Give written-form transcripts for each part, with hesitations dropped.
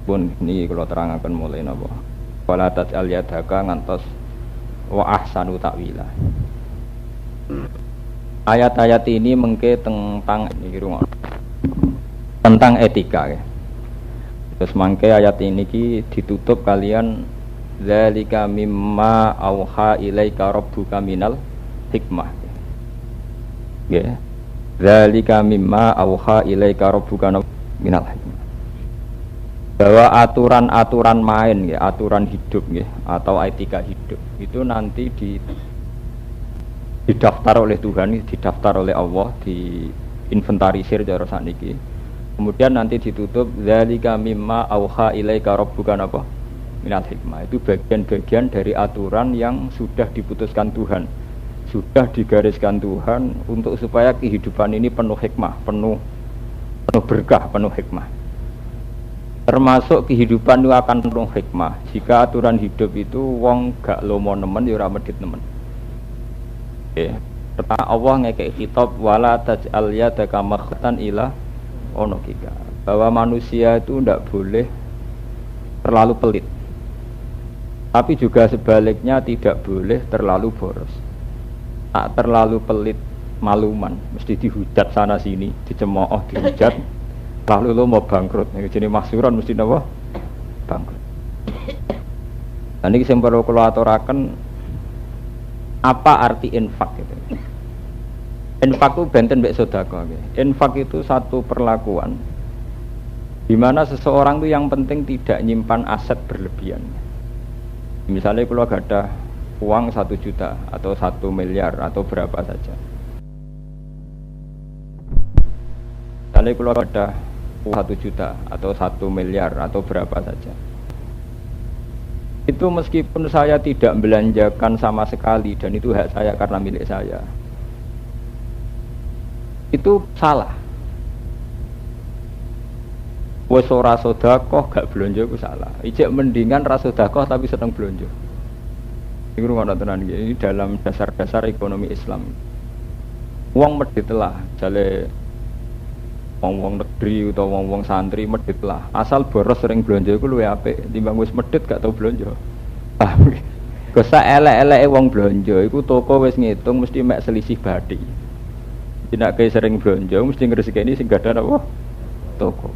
Pun ini kalau terangaken mulai napa. Wala taj'al yadaka ngantos wa ahsanu ta'wila. Ayat-ayat ini mengke tentang niki rungokno. Tentang etika ya. Terus mangke ayat ini ditutup kalian zalika mimma auha ilaika rabbuka minal hikmah. Ya. Zalika mimma auha ilaika rabbuka minal hikmah. Bahwa aturan-aturan main ya, aturan hidup ya, atau etika hidup itu nanti didaftar oleh Tuhan, didaftar oleh Allah, diinventarisir cara sakniki. Kemudian nanti ditutup zalika mimma auha ilaika rabbuka minal hikmah. Itu bagian-bagian dari aturan yang sudah diputuskan Tuhan, sudah digariskan Tuhan untuk supaya kehidupan ini penuh hikmah, penuh berkah, penuh hikmah. Termasuk kehidupan itu akan penuh hikmah jika aturan hidup itu wong gak lomo nemen ya ora medhit nemen. Ya. Pertama Allah ngekek kitab wala taj'al yadaka makhatan ila onokika. Bahwa manusia itu tidak boleh terlalu pelit. Tapi juga sebaliknya tidak boleh terlalu boros. Tak terlalu pelit maluman, mesti dihujat sana sini, dicemooh, dihujat. Lalu lo mau bangkrut, jadi maksuran mesti napa? Bangkrut. Nah ini sing perlu kula aturaken apa arti infak itu. Infak itu benten mbek sedekah. Infak itu satu perlakuan di mana seseorang itu yang penting tidak nyimpan aset berlebihan. Misalnya kalau ada uang 1 juta atau 1 miliar atau berapa saja. Misalnya kalau ada 1 juta atau 1 miliar atau berapa saja. Itu meskipun saya tidak belanjakan sama sekali dan itu hak saya karena milik saya, itu salah. Wes ora sedekah gak blonjo iku salah. Ijek mendingan ra sedekah tapi seneng blonjo. Iku ngono tenan iki. Ini dalam dasar-dasar ekonomi Islam. Wong medhit lah jale wong-wong negeri utawa wong-wong santri medhit lah. Asal boros sering blonjo iku luwih apik timbang wis medhit gak tau blonjo. Kok sak elek-eleke wong blonjo iku toko wis ngitung mesti mek selisih bathi. Tidak kayak sering blonjo mesti ngresikeni sing gadah apa? Toko.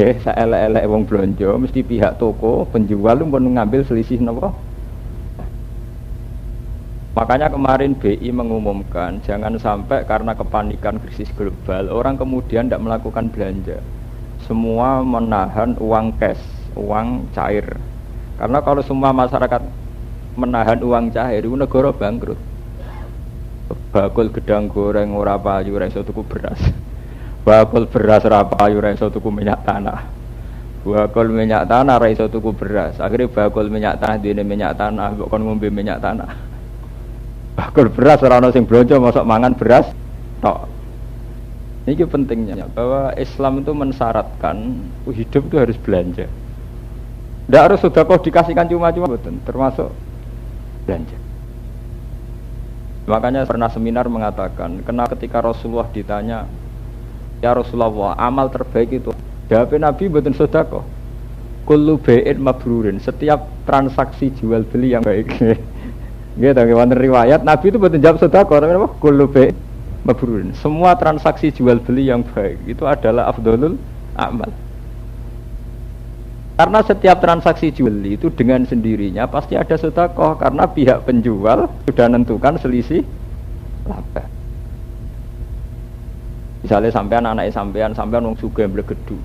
Nggih, sak elek-eleke wong blonjo mesti pihak toko penjual pun ngambil selisih napa? Makanya kemarin BI mengumumkan jangan sampai karena kepanikan krisis global orang kemudian tidak melakukan belanja. Semua menahan uang cash, uang cair. Karena kalau semua masyarakat menahan uang cair, itu negara bangkrut. Bakul gedang goreng ora payu ora iso tuku beras. Bakul beras ora payu ora iso tuku minyak tanah. Bakul minyak tanah ora iso tuku beras. Akhirnya bakul minyak tanah dene minyak tanah kok kon ngombe minyak tanah. Bakul beras ora ono sing blonjo mosok mangan beras tok. Ini pentingnya bahwa Islam itu mensyaratkan hidup itu harus belanja. Tidak harus sedekah dikasihkan cuma-cuma betul, termasuk belanja. Makanya pernah seminar mengatakan, kenapa ketika Rasulullah ditanya, ya Rasulullah, amal terbaik itu, jawabnya Nabi betul sedekah. Kullu bai'in mabrurin, setiap transaksi jual beli yang baik. Gitu, wonten riwayat Nabi itu betul jawab sedekah, tapi apa? Kullu bai'in mabrurin. Semua transaksi jual beli yang baik itu adalah afdhalul amal. Karena setiap transaksi jual beli itu dengan sendirinya pasti ada sedekah karena pihak penjual sudah menentukan selisih laba. Misalnya sampean wong sugih mblegedu.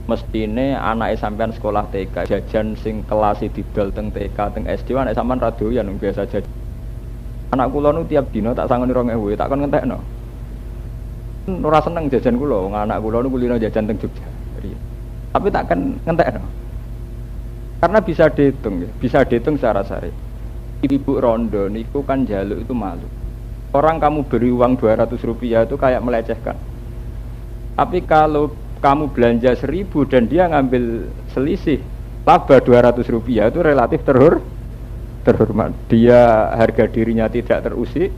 Mestine anake sampean sekolah TK jajan sing kelas didol teng TK teng SD anake sampean ra doyan biasa jajan. Anak kula nu tiap dina tak sangoni 2000 tak kon ngentekno. Ora seneng jajan kula wong anak kula nu kulino jajan teng Jogja. Tapi tak akan ngentekno. Karena bisa dihitung ya, bisa dihitung secara syar'i. Ibu rondo niku kan jaluk itu malu. Orang kamu beri uang 200 rupiah itu kayak melecehkan. Tapi kalau kamu belanja 1000 dan dia ngambil selisih laba 200 rupiah itu relatif terhormat. Dia harga dirinya tidak terusik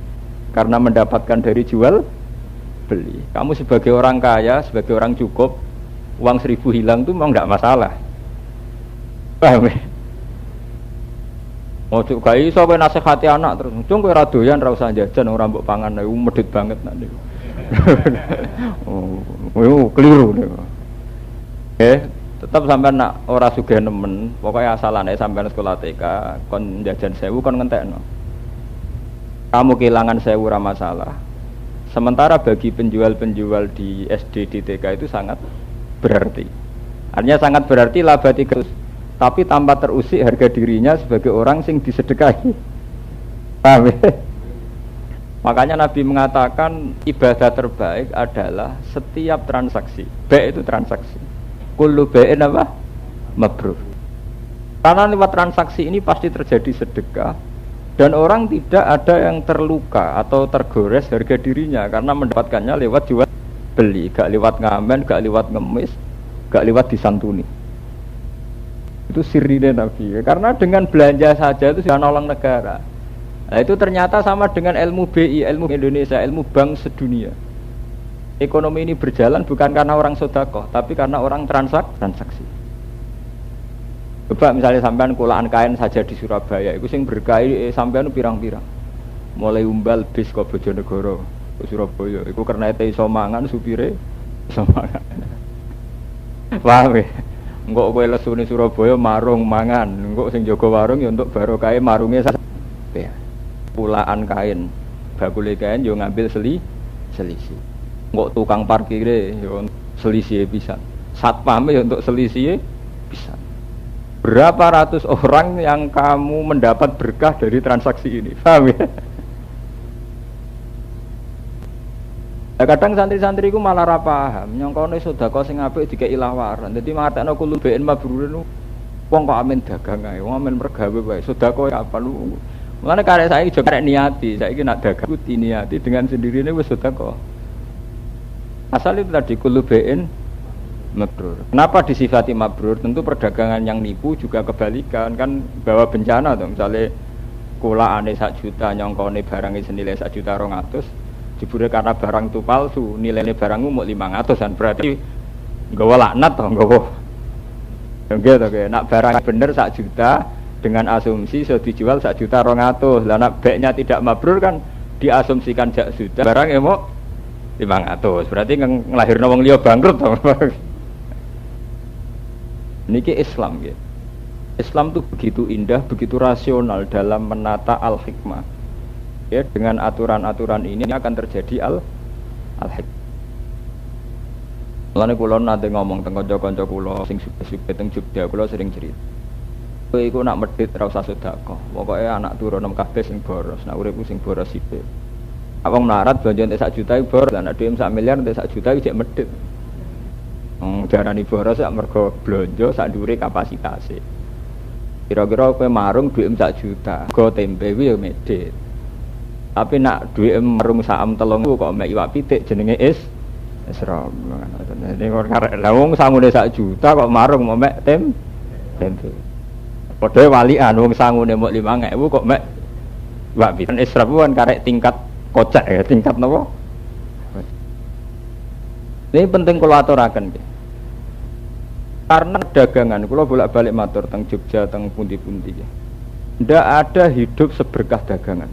karena mendapatkan dari jual beli. Kamu sebagai orang kaya, sebagai orang cukup, uang 1.000 hilang tuh memang tidak masalah. Paham ya? Ojo gawe iso kowe nasihati anak terus, "Cung kowe ra doyan ra usah jajan ora mbok pangan." Iku medhit banget nak niku. Oh, keliru niku. Tetap sampean nak ora sugih nemen, pokoknya asalane sampean sekolah TK kon jajan 1.000 kon ngentekno. Kamu kehilangan 1.000 ora masalah. Sementara bagi penjual-penjual di SD di TK itu sangat berarti. Artinya sangat berarti laba 300, tapi tanpa terusik harga dirinya sebagai orang sing disedekahi. Paham ya? Makanya Nabi mengatakan ibadah terbaik adalah setiap transaksi. Baik itu transaksi. Kullu bai'in apa? Mabrur. Karena lewat transaksi ini pasti terjadi sedekah dan orang tidak ada yang terluka atau tergores harga dirinya karena mendapatkannya lewat jual beli, gak lewat ngamen, gak lewat ngemis, gak lewat disantuni. Itu sirine Nabi. Karena dengan belanja saja itu sudah nolong negara. Nah, itu ternyata sama dengan ilmu BI, ilmu Indonesia, ilmu bank sedunia. Ekonomi ini berjalan bukan karena orang sedekah, tapi karena orang transaksi. Coba misalnya sampean kulaan kain saja di Surabaya, itu sing berkahi sampean pirang-pirang. Mulai umbal bis ke Bojonegoro, ke Surabaya, itu karena itu iso mangan supire iso mangan. Paham ya? Engkok kowe lesune Surabaya marung mangan, engkok sing jaga warung ya untuk barokah marunge ya. Kulaan kain, bakule kain yo ngambil selisih. Engkok tukang parkire yo selisih bisa. Satpam ya untuk selisih bisa. Berapa ratus orang yang kamu mendapat berkah dari transaksi ini? Paham ya? Nah, kadang santri-santri ku malah ra paham, nyongkone sedekah sing apik dikek ilawaran. Dadi matekno kulo BN mabruren wong kok amen dagang ae, wong amen mergawe wae. Sedekah apa lu? Mulane karek saiki aja karek niati, saiki nak dagang ku diniati dengan sendirinya wis sedekah. Asal itu tadi kulo BN mabrur. Kenapa disifati mabrur? Tentu perdagangan yang nipu juga kebalikan, kan bawa bencana tuh. Misalnya kulaane 1 juta nyongkone barangnya senilai 1.200.000, jebule karena barang itu palsu, nilainya barangmu mau 500-an, berarti nggawa laknat toh, nggawa. Gitu kayak nak barang bener 1 juta dengan asumsi sudah dijual 1.200.000. Lah nak baiknya tidak mabrur kan diasumsikan 1 juta, barangnya mau 500, berarti ngelahirno wong liya bangkrut toh. Niki Islam ya. Islam itu begitu indah, begitu rasional dalam menata al-hikmah. Ya, dengan aturan-aturan ini akan terjadi al-hikmah. Mulane kula nate ngomong teng kanca-kanca kula sing suka-suka teng Jogja, kula sering cerita. Kowe iku nak medhit ra usah sedekah. Pokoke anak turun nem kabeh sing boros, nak uripku sing boros sithik. Wong melarat belanja entek 1 juta boros, lan dhewe 1 miliar entek 1 juta iki cek medhit. Darani boros sak mergo blonjo sak dhuwure kapasitase. Kira-kira kowe marung dhuwit 1 juta, go tempe kuwi ya medhit. Tapi nak duit marung saam 3.000 kok mek iwak pitik jenenge Isra. Ini kok karek lha wong sangune 1 juta kok marung mek tempe. Padha walian wong sangune mok 5.000 kok mek iwak pitik. Isra kan karek tingkat kocak ya, tingkat napa? Ini penting kula aturaken nggih. Karena dagangan kula bolak-balik matur teng Jogja teng pundi-pundi ya. Ndak ada hidup seberkah dagangan.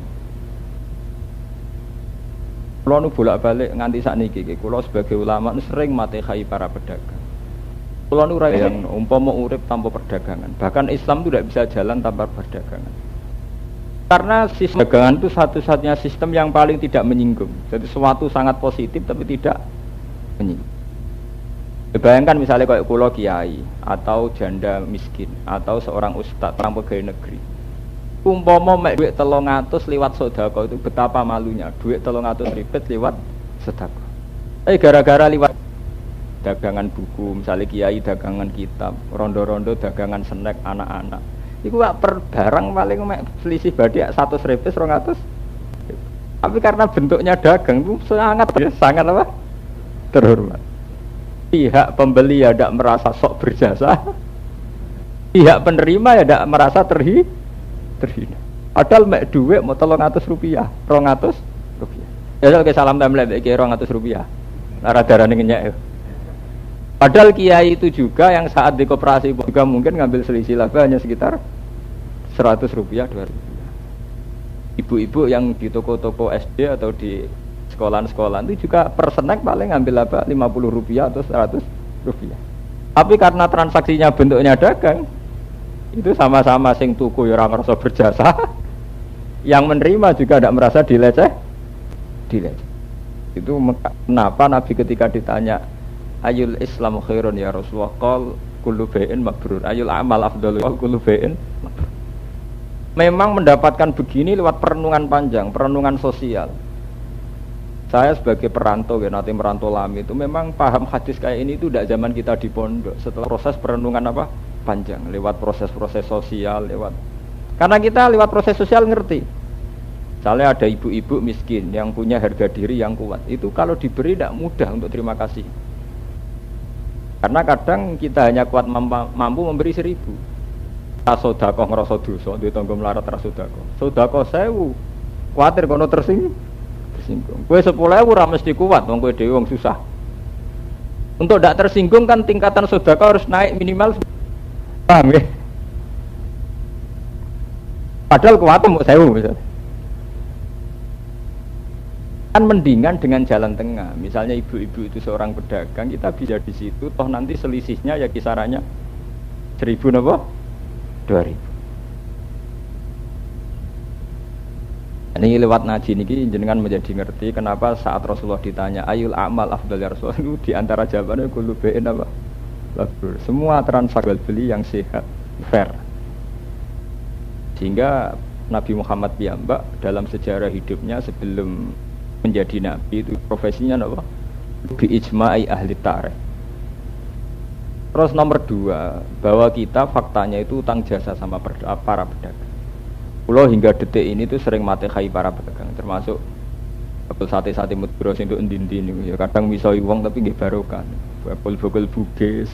Kulo nu bolak-balik nganti sakniki iki, kulo sebagai ulama sering matehai para pedagang. Kulo nu ora yang umpama urip tanpa perdagangan. Bahkan Islam itu tidak bisa jalan tanpa perdagangan. Karena sistem dagangan itu satu-satunya sistem yang paling tidak menyinggung. Jadi sesuatu sangat positif tapi tidak menyinggung. Bayangkan misalnya kayak kulo kiai atau janda miskin atau seorang ustadz orang pegawai negeri. Umpama mek duit 300 lewat sedekah itu betapa malunya. Duit 300 ribet lewat sedekah. Gara-gara lewat dagangan buku, misalnya kiai dagangan kitab, rondo-rondo dagangan snack anak-anak. Iku per barang paling mek selisih badik 100 ribu 200. Tapi karena bentuknya dagang itu sangat apa? Terhormat. Pihak pembeli ya tidak merasa sok berjasa. Pihak penerima ya tidak merasa terhina. Padahal mek dhuwit mau 300 rupiah, 200 rupiah. Ya kalau ke salam template iki 200 rupiah. Lara darane ngenyek. Padahal kiai itu juga yang saat di koperasi juga mungkin ngambil selisih laba hanya sekitar 100 rupiah, 200 rupiah. Ibu-ibu yang di toko-toko SD atau di sekolah-sekolah itu juga per snack paling ngambil laba 50 rupiah atau 100 rupiah. Tapi karena transaksinya bentuknya dagang, itu sama-sama sing tuku ya ora ngerasa berjasa. Yang menerima juga tidak merasa dileceh. Itu kenapa Nabi ketika ditanya ayul Islam khairun ya Rasulullah, qol kullu bai'in mabrur, ayul amal afdalu, qol kullu bai'in mabrur. Memang mendapatkan begini lewat perenungan panjang, perenungan sosial. Saya sebagai perantau, ya nanti merantau lami itu memang paham hadis kayak ini itu tidak zaman kita di pondok. Setelah proses perenungan apa panjang, lewat proses-proses sosial, karena kita lewat proses sosial ngerti. Misalnya ada ibu-ibu miskin yang punya harga diri yang kuat, itu kalau diberi tidak mudah untuk terima kasih. Karena kadang kita hanya kuat mampu memberi 1.000. Sodakoh ngerasa dosa, di tonggo melarat rasodakoh. Sodakoh 1.000, khawatir kono tersinggung. Kue 10.000 ora mesti kuat, wong kowe dhewe wong susah. Untuk tidak tersinggung kan tingkatan sodakoh harus naik minimal, paham ya? Padahal kuat mau 1.000 misalnya. Kan mendingan dengan jalan tengah. Misalnya ibu-ibu itu seorang pedagang, kita bisa di situ, toh nanti selisihnya ya kisarannya 1.000 napa? 2.000. Ini lewat ngaji niki jenengan menjadi ngerti kenapa saat Rasulullah ditanya ayul amal afdal ya Rasulullah, itu diantara jawabannya kullu bai'in apa? Mabrur. Semua transaksi beli yang sehat, fair. Sehingga Nabi Muhammad piyambak dalam sejarah hidupnya sebelum menjadi nabi itu profesinya apa? Bi ijma'i ahli tarikh. Terus nomor 2, bahwa kita faktanya itu utang jasa sama para pedagang. Pulau hingga detik ini tuh sering matekai para pedagang, termasuk bakul sate-sate Madura sing untuk endin-endin ya kadang misoi wong tapi nggih barokah. Bakul-bakul buges.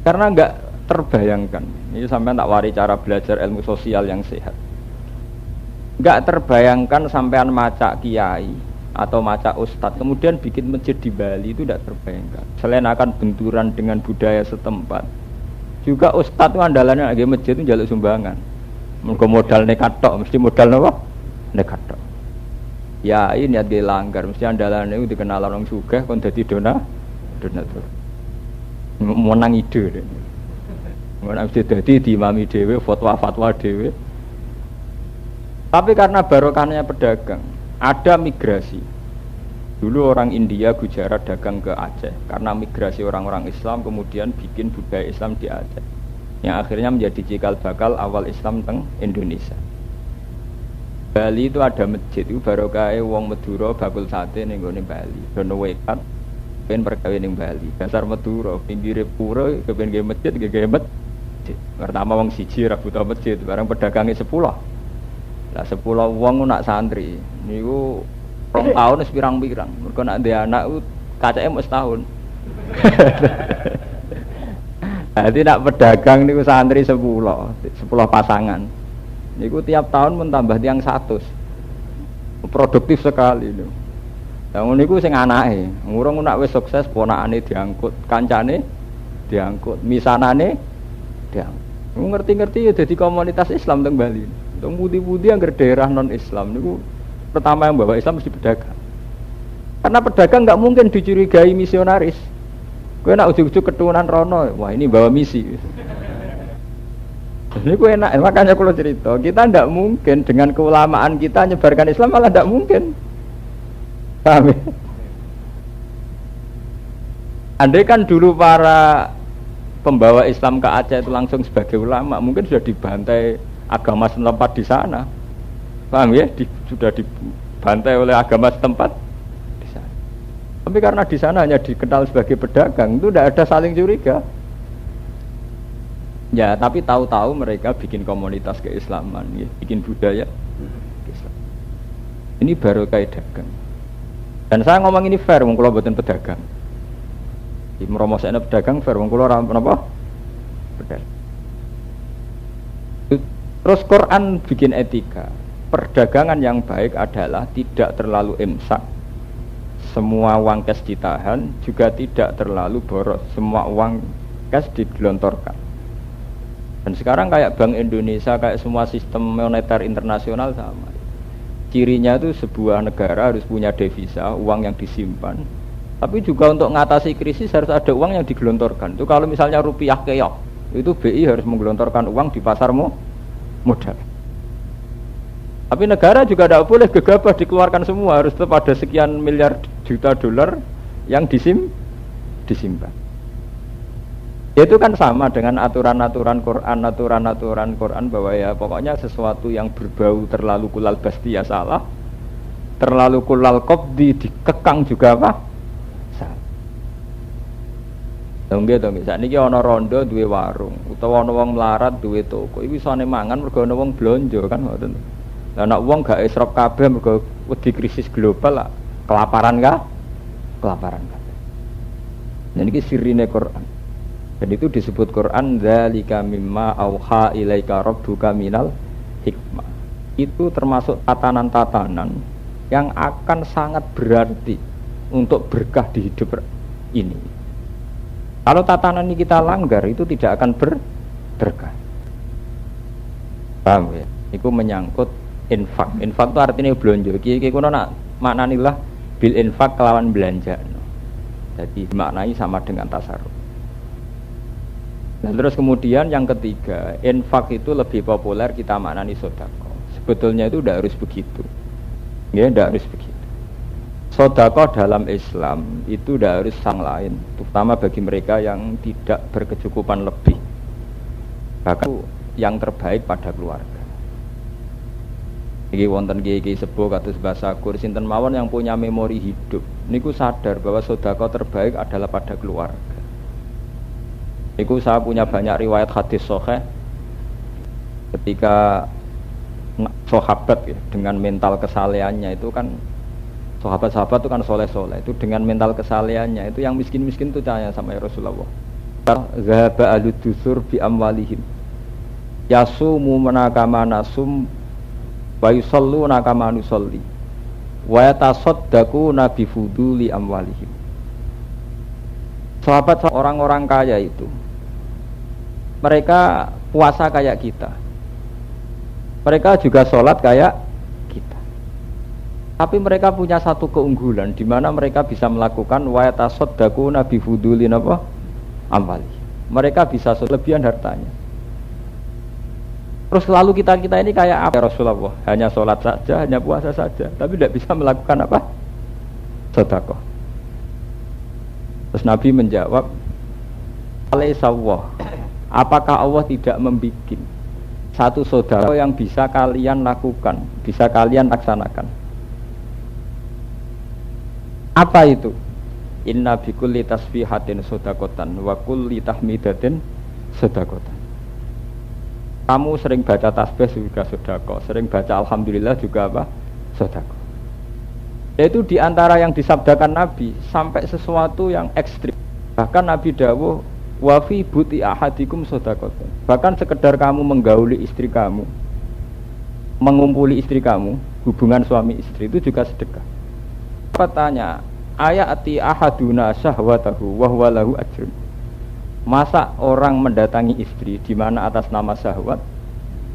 Karena enggak terbayangkan. Ini sampean tak wari cara belajar ilmu sosial yang sehat. Enggak terbayangkan sampean macak kiai atau macak ustadz kemudian bikin masjid di Bali, itu tidak terbayangkan. Selain akan benturan dengan budaya setempat, juga ustadz itu andalannya lagi masjid itu jaluk sumbangan. Mergo modal nekat tok, mesti modal napa? Nekat tok. Ya ini dia langgar, mesti andalane itu dikenal orang sugih kon dadi donatur. Menang ide. Menang mesti dadi diimami dhewe, fatwa dhewe. Tapi karena barokahnya pedagang, ada migrasi. Dulu orang India Gujarat dagang ke Aceh, karena migrasi orang-orang Islam kemudian bikin budaya Islam di Aceh. Yang akhirnya menjadi cikal bakal awal Islam teng Indonesia. Bali itu ada masjid itu barokah wong Madura bakul sate ning gone Bali. Dono wekat ben pergawe ning Bali. Dasar Madura pinggire pura kepen nggih masjid nggih masjid. Pertama wong siji ra butuh masjid, barang pedagange 10. Lah 10 wong nak santri niku 2 tahun wis pirang-pirang. Mergo nak ndek anak kacake mung setahun. Jadi nak pedagang niku santri 10 pasangan. Niku tiap tahun mentambah tiang 100. Produktif sekali niku. Lah niku sing anake, ngurung nak wis sukses ponakane diangkut, kancane diangkut, misanane diangkut. Ngerti-ngerti ya dadi komunitas Islam teng Bali. Teng pundi-pundi angger daerah non Islam niku pertama yang bawa Islam mesti pedagang. Karena pedagang enggak mungkin dicurigai misionaris. Kowe nak ujug-ujug keturunan rono, wah ini bawa misi. Ini kowe enak, makanya kalau cerita, kita tidak mungkin dengan keulamaan kita nyebarkan Islam malah tidak mungkin. Paham ya? Andai kan dulu para pembawa Islam ke Aceh itu langsung sebagai ulama, mungkin sudah dibantai agama setempat di sana. Paham ya? Sudah dibantai oleh agama setempat. Tapi karena di sana hanya dikenal sebagai pedagang, itu tidak ada saling curiga. Ya, tapi tahu-tahu mereka bikin komunitas keislaman, ya, bikin budaya Islam. Ini baru kayak dagang. Dan saya ngomong ini fair, wong kula mboten pedagang. Di meromosane pedagang fair, wong kula ora napa? Pedagang. Terus Quran bikin etika. Perdagangan yang baik adalah tidak terlalu imsak semua uang cash ditahan, juga tidak terlalu boros, semua uang cash digelontorkan. Dan sekarang kayak Bank Indonesia, kayak semua sistem moneter internasional sama. Cirinya itu sebuah negara harus punya devisa, uang yang disimpan. Tapi juga untuk mengatasi krisis harus ada uang yang digelontorkan. Itu kalau misalnya rupiah keok, itu BI harus menggelontorkan uang di pasar modal. Tapi negara juga tidak boleh gegabah dikeluarkan semua, harus tetap ada sekian miliar juta dolar yang disimpan. Itu kan sama dengan aturan-aturan Quran bahwa ya pokoknya sesuatu yang berbau terlalu kulal basti ya salah, terlalu kulal qabdi dikekang juga apa? Salah. Nggih, sakniki ana rondo duwe warung utawa ana wong melarat duwe toko, iki isane mangan mergo ana wong blonjo kan ngoten. Lah nek wong gak isrop kabeh mergo wedi krisis global lah, kelaparan kabeh. Dan iki sirine Quran. Dan itu disebut Quran dzalika mimma auha ilaika rabbuka minal hikmah. Itu termasuk tatanan-tatanan yang akan sangat berarti untuk berkah di hidup ini. Kalau tatanan ini kita langgar itu tidak akan berkah. Paham ya? Itu menyangkut infak. Infak itu artinya belanja. Iki kuno nak maknanilah bil infak kelawan belanja. Jadi maknai sama dengan tasarruf. Nah, terus kemudian yang ketiga, infak itu lebih populer kita maknani sedekah. Sebetulnya itu tidak harus begitu. Ya, tidak harus begitu. Sedekah dalam Islam itu tidak harus sang lain, terutama bagi mereka yang tidak berkecukupan lebih. Bahkan yang terbaik pada keluarga. Iki wonten kiai-kiai sepuh kados bahasa Kur sinten mawon yang punya memori hidup. Niku sadar bahwa sedekah terbaik adalah pada keluarga. Itu saya punya banyak riwayat hadis sahih ketika sahabat ya, dengan mental kesalehannya itu kan sahabat-sahabat itu kan soleh-soleh itu dengan mental kesalehannya itu yang miskin-miskin itu tanya sama ya Rasulullah. Zahaba aludusur bi amwalihim yasumu manakama nasum wa yusallu nakama nusalli wa yatasaddaqu nabi fuduli amwalihim. Sahabat orang-orang kaya itu mereka puasa kayak kita, mereka juga sholat kayak kita, tapi mereka punya satu keunggulan di mana mereka bisa melakukan wa yatasaddaquna bi fudulin apa amwali. Mereka bisa kelebihan hartanya. Terus lalu kita ini kayak apa ya Rasulullah? Hanya sholat saja, hanya puasa saja, tapi tidak bisa melakukan apa? Sedekah. Terus Nabi menjawab, alaihissawah, apakah Allah tidak membuat satu sedekah yang bisa kalian lakukan, bisa kalian laksanakan? Apa itu? Inna bikulli tasbihatin sedaqatan wa kulli tahmidatin sedaqatan. Kamu sering baca tasbih juga sedekah, sering baca alhamdulillah juga apa? Sedekah. Yaitu diantara yang disabdakan Nabi sampai sesuatu yang ekstrim. Bahkan Nabi dawuh wa fi buti ahadikum sedaqatan. Bahkan sekedar kamu menggauli istri kamu, mengumpuli istri kamu, hubungan suami istri itu juga sedekah. Katanya, ayati ahaduna syahwatahu wa huwa lahu ajrun. Masa orang mendatangi istri di mana atas nama syahwat,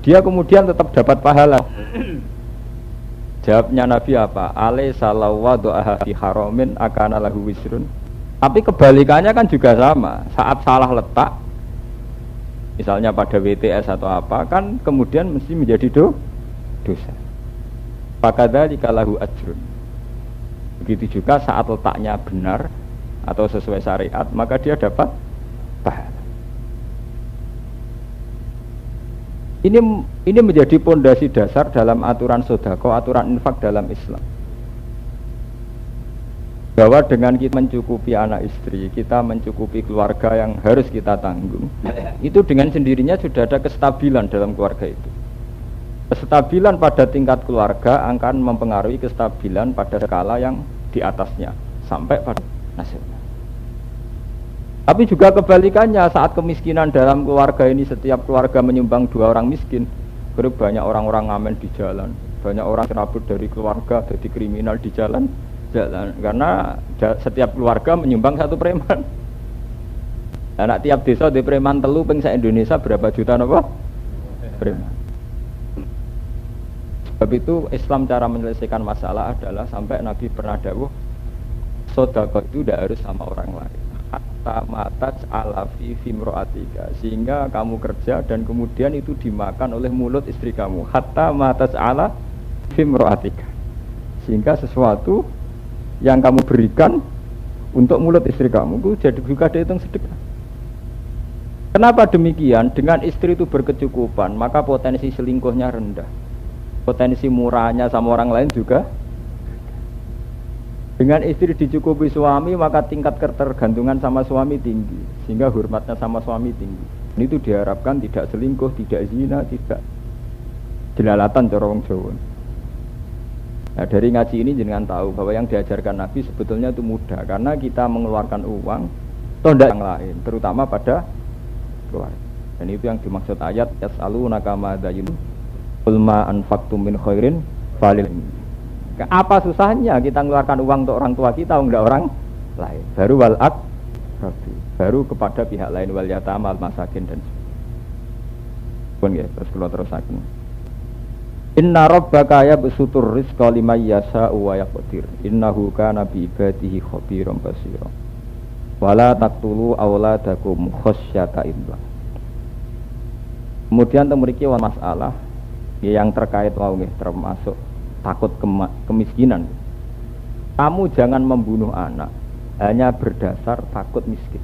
dia kemudian tetap dapat pahala. Jawabnya Nabi apa? Alaysa law wada'aha fi haramin akana lahu wisrun. Tapi kebalikannya kan juga sama. Saat salah letak, misalnya pada WTS atau apa, kan kemudian mesti menjadi dosa. Fakadzalika lahu ajrun. Begitu juga saat letaknya benar atau sesuai syariat, maka dia dapat pahala. Ini menjadi pondasi dasar dalam aturan sedekah, aturan infak dalam Islam. Bahwa dengan kita mencukupi anak istri, kita mencukupi keluarga yang harus kita tanggung, itu dengan sendirinya sudah ada kestabilan dalam keluarga itu. Kestabilan pada tingkat keluarga akan mempengaruhi kestabilan pada skala yang di atasnya sampai pada nasional. Tapi juga kebalikannya, saat kemiskinan dalam keluarga ini, setiap keluarga menyumbang 2 orang miskin, banyak orang-orang ngamen di jalan, banyak orang serabut dari keluarga, jadi kriminal di jalan, Jalan, karena setiap keluarga menyumbang satu preman. Anak tiap desa di preman telu ping sak Indonesia berapa juta napa? Preman. Sebab itu Islam cara menyelesaikan masalah adalah sampai Nabi pernah dawuh sedekah itu tidak harus sama orang lain. Hatta matat ala fi fimroatika, sehingga kamu kerja dan kemudian itu dimakan oleh mulut istri kamu. Hatta matat ala fimroatika, sehingga sesuatu yang kamu berikan untuk mulut istri kamu itu jadi juga dihitung sedekah. Kenapa demikian? Dengan istri itu berkecukupan, maka potensi selingkuhnya rendah, potensi murahnya sama orang lain juga. Dengan istri dicukupi suami, maka tingkat ketergantungan sama suami tinggi, sehingga hormatnya sama suami tinggi. Ini itu diharapkan tidak selingkuh, tidak zina, tidak jelalatan cara wong Jawa. Nah, dari ngaji ini jenengan tahu bahwa yang diajarkan Nabi sebetulnya itu mudah, karena kita mengeluarkan uang tondak yang lain, terutama pada keluarga. Dan itu yang dimaksud ayat yas'alunaka madza yunfiqun qul ma anfaqtum min khairin falil. Apa susahnya kita mengeluarkan uang untuk orang tua kita, enggak orang lain. Baru wal aqrabi, baru kepada pihak lain, wal yatama al masakin dan pun ya, terus kalau terusaken. Inna rabbaka yabsutur rizqa liman yasha'u wa yaqdir. Innahu kana bi ibadihi khabiran basira. Wala taqtulu auladakum khasyata imlaq. Kemudian temriki masalah yang terkait wau nggih termasuk takut kemiskinan. Kamu jangan membunuh anak hanya berdasar takut miskin.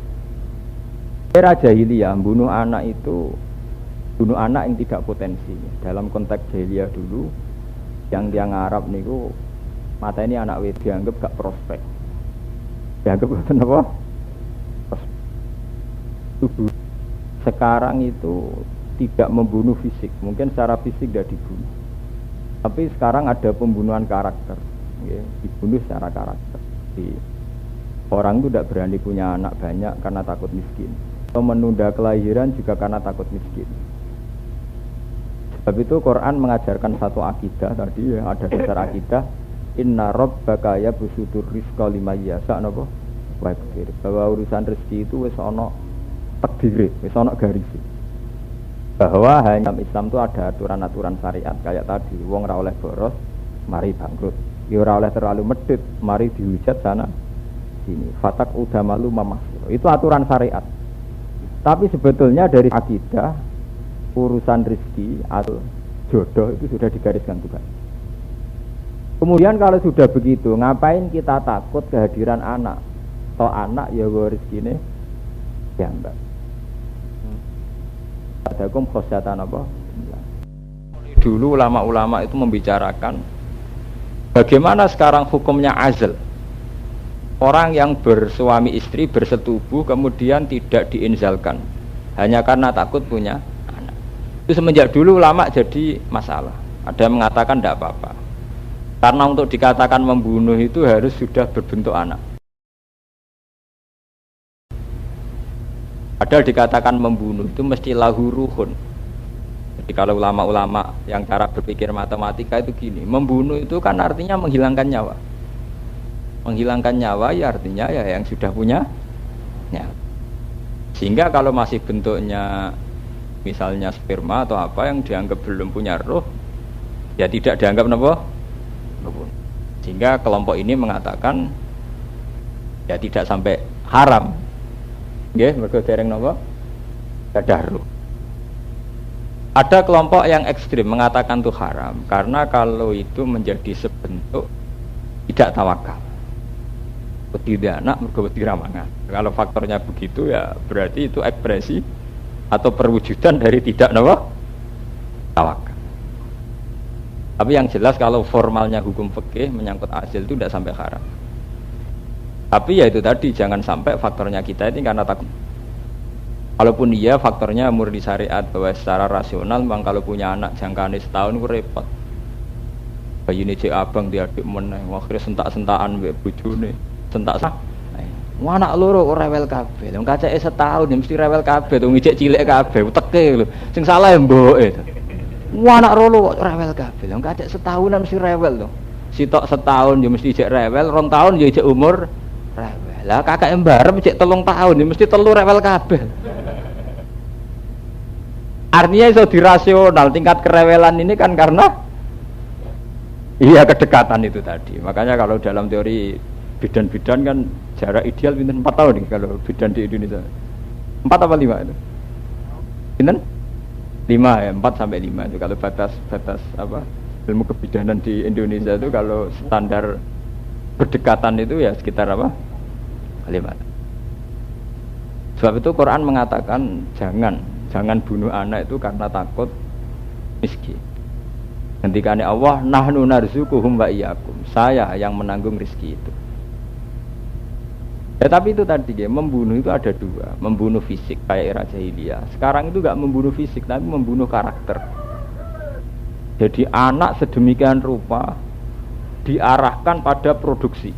Era jahiliyah bunuh anak itu bunuh anak yang tidak potensi. Dalam konteks jahiliyah dulu, yang tiang Arab niku mata ini anak wedok dianggap gak prospek. Dianggap apa? Sekarang itu tidak membunuh fisik, mungkin secara fisik tidak dibunuh. Tapi sekarang ada pembunuhan karakter, ya, dibunuh secara karakter. Orang itu tidak berani punya anak banyak karena takut miskin. Atau menunda kelahiran juga karena takut miskin. Sebab itu Quran mengajarkan satu akidah tadi, ya, ada dasar akidah. Inna rabbaka yabsutur rizqa liman yasha' napa wa yaqdir. Bahwa urusan rezeki itu wis ana takdire, wis ana garis. Bahwa hanya Islam itu ada aturan-aturan syariat kayak tadi, wong ora oleh boros, mari bangkrut. Ya ora oleh terlalu medhit, mari dihujat sana sini. Fatak udamalu mamahsir. Itu aturan syariat. Tapi sebetulnya dari akidah urusan rezeki atau jodoh itu sudah digariskan Tuhan. Kemudian kalau sudah begitu, ngapain kita takut kehadiran anak? Toh anak ya rezekine ya mbak. Adakum khosyatan apa? Dulu ulama-ulama itu membicarakan bagaimana sekarang hukumnya azl. Orang yang bersuami istri bersetubuh kemudian tidak diinzalkan hanya karena takut punya. Itu semenjak dulu ulama jadi masalah. Ada yang mengatakan tidak apa-apa. Karena untuk dikatakan membunuh itu harus sudah berbentuk anak. Padahal dikatakan membunuh itu mesti lahu ruhun. Jadi kalau ulama-ulama yang cara berpikir matematika itu gini, membunuh itu kan artinya menghilangkan nyawa. Menghilangkan nyawa ya artinya ya yang sudah punya nyawa. Sehingga kalau masih bentuknya misalnya sperma atau apa yang dianggap belum punya roh, ya tidak dianggap apa? Sehingga kelompok ini mengatakan ya tidak sampai haram. Nggih, mergo dereng napa? Gadah roh. Ada kelompok yang ekstrim mengatakan itu haram karena kalau itu menjadi sebentuk tidak tawakal. Tidak anak mergo diramangan. Kalau faktornya begitu ya berarti itu ekspresi atau perwujudan dari tidak tawakal. Tapi yang jelas kalau formalnya hukum fikih menyangkut azl itu tidak sampai haram. Tapi ya itu tadi jangan sampai faktornya kita ini karena takut. Kalaupun iya faktornya murni syariat bahwa secara rasional memang kalau punya anak jangkane setahun itu repot. Bayi ini cek abang dia adik meneh, akhirnya sentak-sentakan mbek bojone, sentak. Wah anak loro rewel kabeh. Wong kacake setahun ya mesti rewel kabeh, wong ijek cilik kabeh, uteke lho. Sing salah ya mboke. Wah anak loro kok rewel kabeh. Wong kacake setahunan mesti rewel lho. sitok setahun ya mesti ijek rewel, 2 tahun ya ijek umur rewel. Lah kakak mbarep ijek 3 tahun ya mesti 3 rewel kabeh. Artinya iso dirasional, tingkat kerewelan ini kan karena iya kedekatan itu tadi. Makanya kalau dalam teori bidan-bidan kan jarak ideal pinten 4 tahun nih kalau bidan di Indonesia. 4 apa 5 itu? Pinten? 5 ya, 4 sampai 5 itu kalau batas apa? Ilmu kebidanan di Indonesia itu kalau standar berdekatan itu ya sekitar apa? 5. Sebab itu Quran mengatakan jangan bunuh anak itu karena takut miskin. Ngendikane Allah, nahnu narzuquhum wa iyyakum. Saya yang menanggung rezeki itu. Ya tapi itu tadi ya, membunuh itu ada 2, membunuh fisik kayak era jahiliyah. Sekarang itu enggak membunuh fisik tapi membunuh karakter. Jadi anak sedemikian rupa diarahkan pada produksi.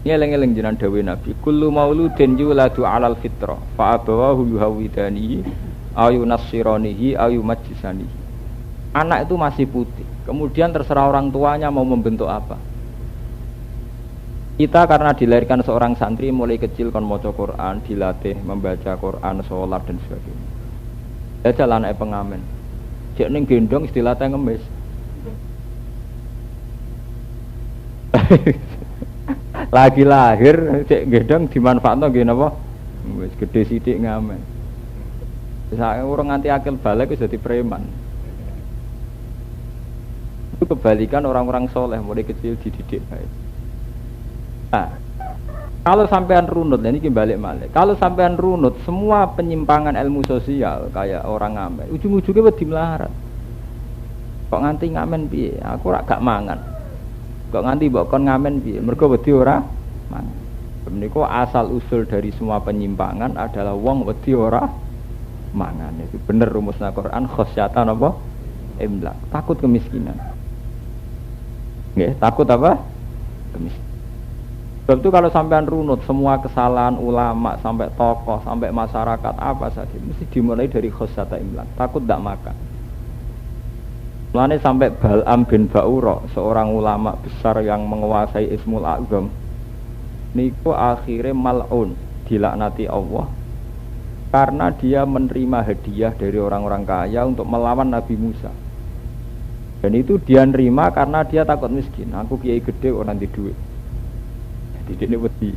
Ngeleng-eleng jenengan dawuh Nabi, kullu mauludin yuladu 'alal fitrah, fa abawahu yuhawidanihi aw yunassiranihi aw yumajjisanihi. Anak itu masih putih, kemudian terserah orang tuanya mau membentuk apa. Kita karena dilahirkan seorang santri mulai kecil kon maca Quran, dilatih membaca Quran, sholat dan sebagainya. Ya jalan pengamen. Cek ning gendong dilatih ngemis. Lagi lahir cek gendong dimanfaatno nggih napa? Wis gedhe sithik ngamen. Saya orang nganti akil balik wis dadi preman. Itu kebalikan orang-orang soleh mulai kecil dididik baik. Nah, kalau sampean runut, ini balik malik. Kalau sampean runut, semua penyimpangan ilmu sosial kayak orang ngamen, ujung-ujungnya wedi melarat. Kok nganti ngamen piye? Aku ora gak mangan. Kok nganti mbok kon ngamen piye? Mergo wedi ora mangan. Menika asal usul dari semua penyimpangan adalah wong wedi ora mangan. Itu bener rumusna Quran khosyatan apa? Imlak. Takut kemiskinan. Nggih, takut apa? Kemiskinan. Sebab itu kalau sampean runut semua kesalahan ulama sampai tokoh sampai masyarakat apa saja mesti dimulai dari khosyata imlak, takut tidak makan. Mulane sampai Bal'am bin Ba'ura, seorang ulama besar yang menguasai Ismul A'zam, niku akhirnya mal'un, dilaknati Allah karena dia menerima hadiah dari orang-orang kaya untuk melawan Nabi Musa. Dan itu dia nerima karena dia takut miskin. Aku kiai gede orang di duit. Jadi ini wedi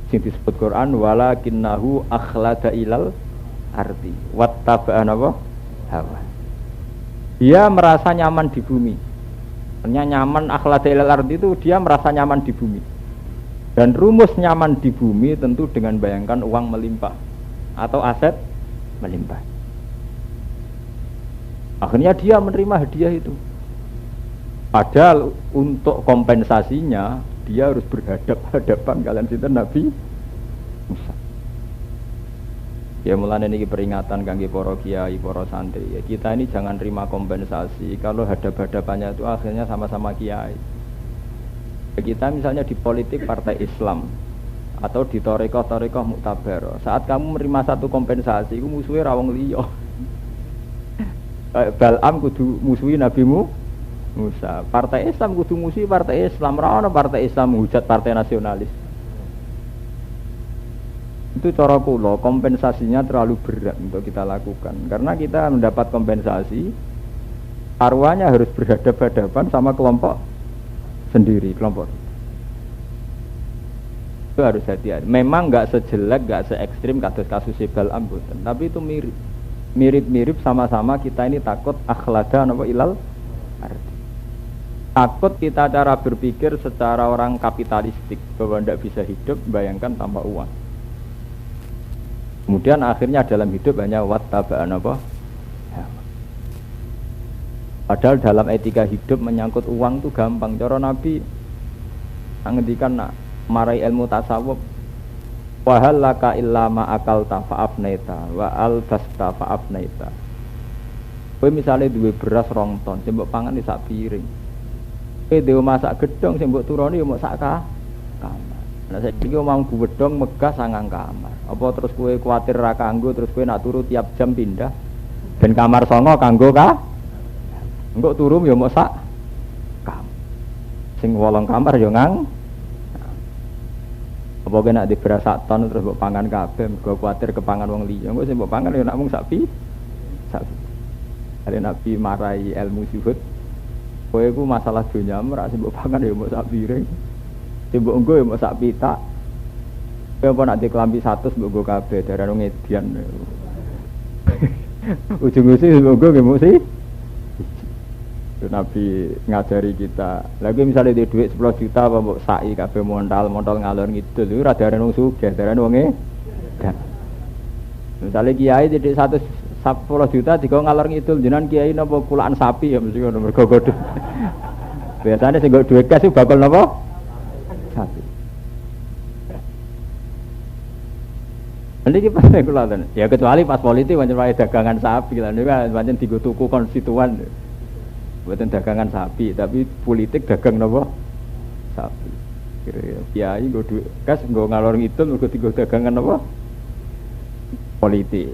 sing disebut Quran walakinnahu akhlada ilal ardi wattaba'an apa hawa. Dia merasa nyaman di bumi. Ternyata nyaman akhlada ilal ardi itu dia merasa nyaman di bumi. Dan rumus nyaman di bumi tentu dengan bayangkan uang melimpah atau aset melimpah. Akhirnya dia menerima hadiah itu. Padahal untuk kompensasinya dia harus berhadapan kalian sinten Nabi Musa. Ya mulane niki peringatan kangge para kiai, para santri. Ya kita ini jangan terima kompensasi kalau hadap-hadapannya itu akhirnya sama-sama kiai. Ya, kita misalnya di politik partai Islam atau di thariqah muktabar. Saat kamu menerima satu kompensasi, iku musuhe ra wong liya. Bal'am kudu musuhi Nabi Musa. Partai Islam kudu musuhi partai Islam. Ra ono partai Islam menghujat partai nasionalis. Itu cara kula, kompensasinya terlalu berat untuk kita lakukan. Karena kita mendapat kompensasi, arwahnya harus berhadapan-hadapan sama kelompok sendiri, kelompok. Itu harus hati-hati. Memang enggak sejelek, enggak se-ekstrim kasus Bal'am boten, tapi itu mirip sama-sama kita ini takut akhlada napa ilal arti. Takut kita cara berpikir secara orang kapitalistik bahwa tidak bisa hidup bayangkan tanpa uang. Kemudian akhirnya dalam hidup hanya wattaba'an apa? Padahal dalam etika hidup menyangkut uang itu gampang. Cara Nabi ngendikan nak marai ilmu tasawuf wa hal laka illa ma akalta fa'afnaita wa albasta fa'afnaita. Kowe misale duwe beras 2 ton, sing mbok pangan sak piring. Kowe dhewe masak gedhong sing mbok turoni ya mok sak kamar. Nek saiki omahmu gedhong megah 9 kamar. Apa terus kowe kuwatir ra kanggo terus kowe nak turu tiap jam pindah. Ben kamar 9 kanggo ka? Engko turu ya mok sak kamar. Sing 8 kamar yo ngang. Apa kena di beras sak ton terus mbok pangan kabeh, mergo kuwatir kepangan wong liya. Engko sing mbok pangan yo nak mung sapi. Ada Nabi marai ilmu zuhud. Kowe iku masalah dunya ora sing mbok pangan yo mbok sak piring. Sing mbok engko yo mbok sak pitak. Kowe apa nak diklambi 100 mbok nggo kabeh darane ngedian. Ujung-ujung mbok nggo nggih mesti. Nabi ngajari kita. Lagi misalnya di duit 10 juta apa mbok sai kabeh modal ngalor ngidul iku ra darane wong sugih, darane wong edan. Misalnya kiai di 110 juta digo ngalor ngidul jenengan kiai napa kulaan sapi ya mesti ngono mergo godho. Biasane sing nggo duit kas bakal napa? Sapi. Niki pas kula ya kecuali pas politik pancen wae dagangan sapi lha niku pancen digo tuku konstituen. Bukan dagangan sapi, tapi politik dagang napa? Sapi. Kira kiai nggo duit kas nggo ngalor ngidul mergo digo dagangan napa? Politik.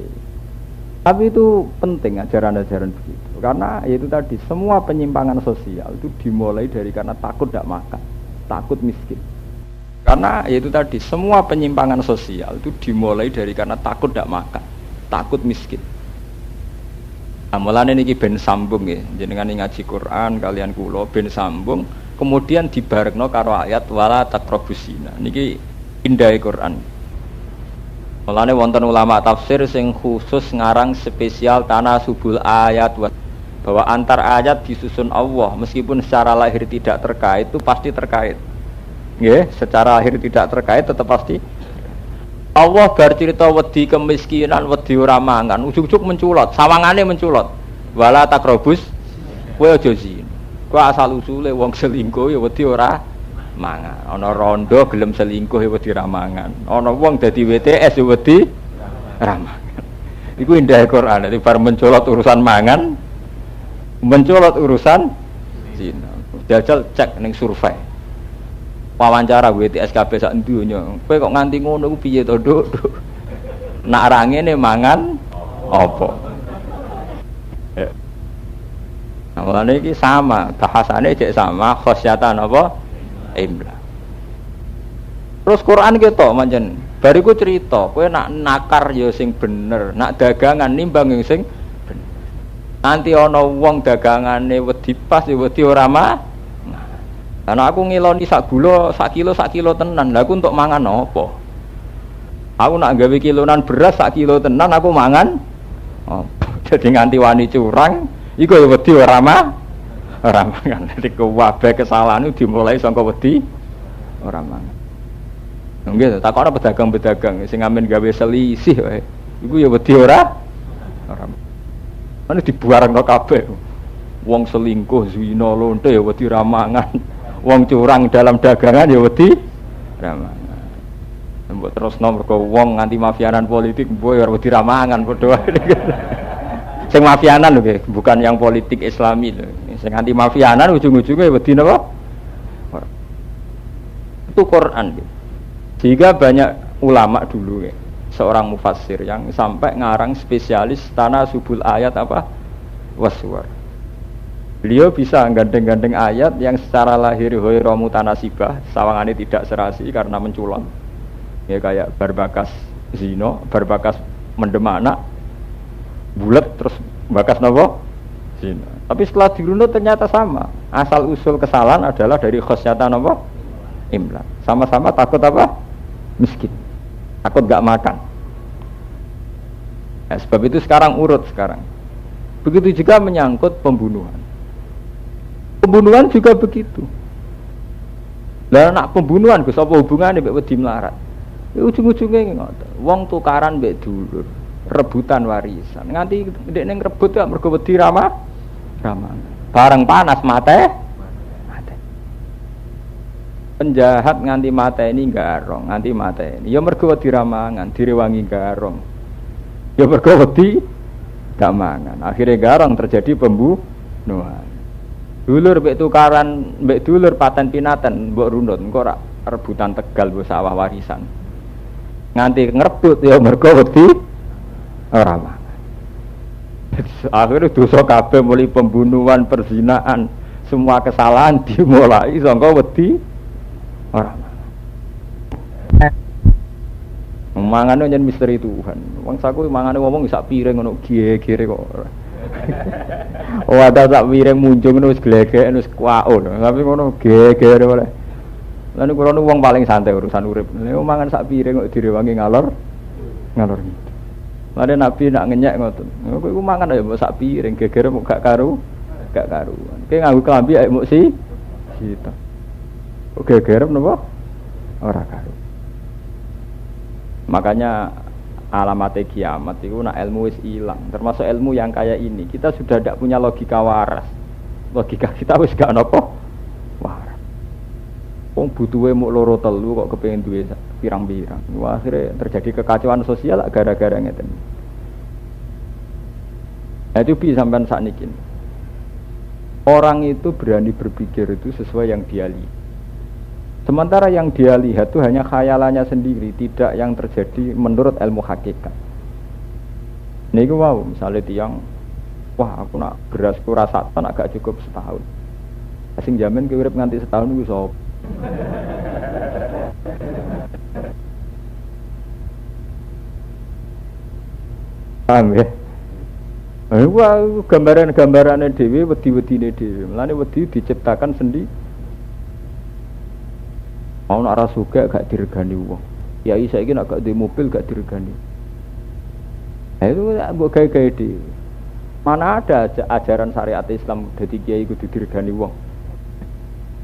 Tapi itu penting ajaran-ajaran begitu. Karena itu tadi semua penyimpangan sosial itu dimulai dari karena takut tidak makan, takut miskin. Karena itu tadi semua penyimpangan sosial itu dimulai dari karena takut tidak makan, takut miskin. Mulane niki ben sambung nggih, jenengan ngaji Quran kalian kula ben sambung, kemudian dibarekno karo ayat wala taqrabusina. Niki indah Quran. Mulane wonten ulama tafsir sing khusus ngarang spesial tanasubul ayat bahwa antar ayat disusun Allah meskipun secara lahir tidak terkait itu pasti terkait. Nggih, secara lahir tidak terkait tetap pasti. Allah bar cerita wedi kemiskinan, wedi ora mangan, ujug-ujug menculot, sawangane menculot. Wala takrobus, kowe aja zina. Kowe asal usule wong selingkuh ya wedi ora mangan. Ana rondo gelem selingkuh ya wedi ora mangan. Ana wong dadi WTS ya wedi ora mangan. Iku indah Quran, dadi bar menculot urusan mangan, menculot urusan zina. Jajal cek ning survei. Wawancara WTS kabeh sak donya. Kowe kok nganti ngono ku piye to, Nduk? Nak ra ngene mangan apa? Nah, mulane iki sama, bahasane cek sama, khosyatan apa? Imla. Terus Quran ketok pancen. Bariku cerita, kowe nak nakar ya sing bener, nak dagangan nimbang yang sing bener. Nanti ana wong dagangane wedi pas ya wedi ora mah. Karena aku ngiloni sak kilo tenan, lah aku untuk mangan apa? Aku nak gawe kilonan beras sak kilo tenan, aku mangan apa? Jadi nganti wani curang, iku ya wedi ora mangan. Dadi kabeh kesalahan itu dimulai saka wedi ora mangan. Nggih, takokno pedagang-pedagang sing amen gawe selisih wae. Iku ya wedi ora mangan. Ana dibuarengno kabeh. Wong selingkuh, zina, lonte ya wedi ora mangan. Wong curang dalam dagangan ya wedi ramangan. Mbok terusno mergo wong nganti mafianan politik mbok ya wedi ramangan padha wae. Sing mafianan lho nggih, bukan yang politik Islami lho. Sing nganti mafianan ujung-ujunge wedi napa? Itu Quran gitu. Sehingga banyak ulama dulu ya, seorang mufassir yang sampai ngarang spesialis tanasubul ayat apa? Waswar. Beliau bisa gandeng-gandeng ayat yang secara lahir hoiro mutanasibah, sawangane tidak serasi karena menculon. Ya kayak barbakas zino, barbakas mendem anak, bulat terus bakas nopo zino. Tapi setelah dirunut ternyata sama. Asal usul kesalahan adalah dari khosyatan nopo imla. Sama-sama takut apa? Miskin. Takut gak makan. Nah, sebab itu sekarang urut sekarang. Begitu juga menyangkut pembunuhan. Pembunuhan juga begitu. Lah nak pembunuhan Gus apa hubungane mbek wedi melarat? Ujung-ujunge ngoten. Wong tukaran mbek dulur, rebutan warisan. Nganti ndekne ngrebut ya mergo wedi ramah. Bareng panas mate. Penjahat nganti mateni garong, nganti mateni. Ya mergo wedi ramangan, direwangi garong. Ya mergo wedi gak mangan. Akhire garong terjadi pembunuhan. Dulur mbek tukaran mbek dulur paten pinaten mbok runut engko ora rebutan Tegal mbok sawah warisan. Nganti ngrebut ya mergo wedi ora mangan. Akhire dosa kabeh mulai pembunuhan, perzinaan, semua kesalahan dimulai sangka wedi ora. Mangane nyen misteri Tuhan. Wong saku mangane ngomong sak piring ngono gere kok. Oh ada sak piring munjung ngono wis glegek wis kwaon. Tapi ngono gegere oleh. Lah niku kono wong paling santai urusan urip. Lha mangan sak piring kok direwangi ngalor gitu. Lah Nabi nak ngenyek ngoten. Kowe iku mangan ya mbok sak piring gegere mok gak karuan. Kowe nganggo klambi ae mok sita. Kok gegere napa? Ora karu. Makanya alamat kiamat itu nak ilmu wis hilang, termasuk ilmu yang kayak ini. Kita sudah tidak punya logika waras. Logika kita wis gak nopo waras. Wong butuhe muk loro telu kok kepengin duwe pirang-pirang. Wah, akhirnya terjadi kekacauan sosial gara-gara ngeten. Itu bi sampean sakniki. Orang itu berani berpikir itu sesuai yang dia lihat. Sementara yang dia lihat itu hanya khayalannya sendiri, tidak yang terjadi menurut ilmu hakikat. Niku wow, misalnya tiang, wah aku nak berasku rasatan agak cukup setahun. Asing jamin ke urip nganti setahun niku sop. Paham ya? Wah, gambaran-gambarannya dewi, wedi-wedine dewi. Mulane wedi diciptakan sendiri. Mau nak rasuga gak diregani wong. Ya isa iki nak gak di mobil gak diregani. Itu mbok gawe-gawe dhewe. Mana ada ajaran syariat Islam dadi kiai kudu diregani wong.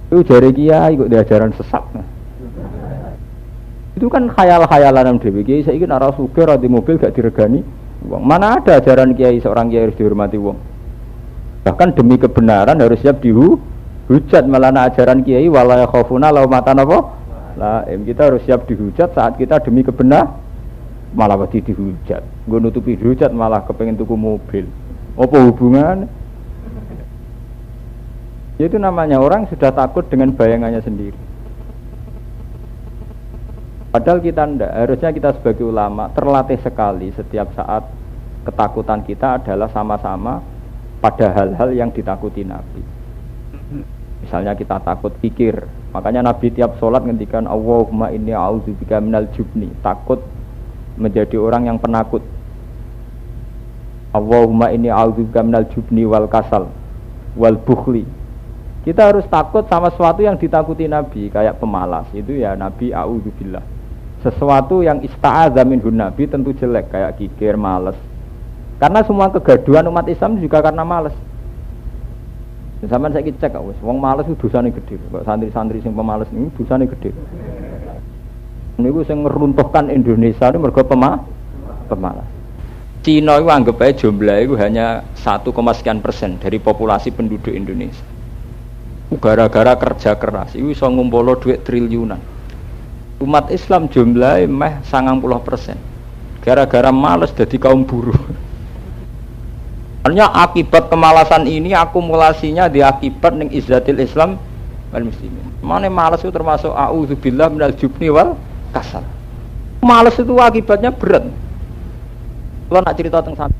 Itu jare kiai kok diajaran sesat. Itu kan khayal-khayalan dhewe. Kiai saiki nak rasuga ra di mobil gak diregani wong. Mana ada ajaran kiai seorang kiai harus dihormati wong. Bahkan demi kebenaran harus siap dihujat, malah ajaran kiai wala yakhafuna laumatan apa? Lah, kita harus siap dihujat saat kita demi kebenaran malah wedi dihujat. Nggo nutupi dihujat malah kepengen tuku mobil. Apa hubungan? Itu namanya orang sudah takut dengan bayangannya sendiri. Padahal kita ndak, harusnya kita sebagai ulama terlatih sekali setiap saat ketakutan kita adalah sama-sama pada hal-hal yang ditakuti Nabi. Misalnya kita takut pikir, makanya Nabi tiap sholat ngendikan Allahumma inni a'udzubika minal jubni, takut menjadi orang yang penakut. Allahumma inni a'udzubika minal jubni wal kasal wal bukhli. Kita harus takut sama sesuatu yang ditakuti Nabi, kayak pemalas. Itu ya Nabi a'udzubillah. Sesuatu yang ista'adza minhun Nabi tentu jelek, kayak kikir, malas. Karena semua kegaduhan umat Islam juga karena malas. Sampeyan saiki cek kok wis wong males itu dosane gedhe. Kok santri-santri sing pemalas niku dosane gedhe. Niku sing ngeruntuhkan Indonesia niku mergo pemalas. Cina itu anggap aja jumlah itu hanya 1, sekian % dari populasi penduduk Indonesia. Gara-gara kerja keras itu bisa ngumpul duit triliunan. Umat Islam jumlahnya meh 90%. Gara-gara males jadi kaum buruh. Artinya akibat kemalasan ini akumulasinya diakibat ning izzatil Islam wal muslimin. Mane malas itu termasuk a'udzubillah minal jubni wal kasal. Malas itu akibatnya berat. Kalau nak cerita tentang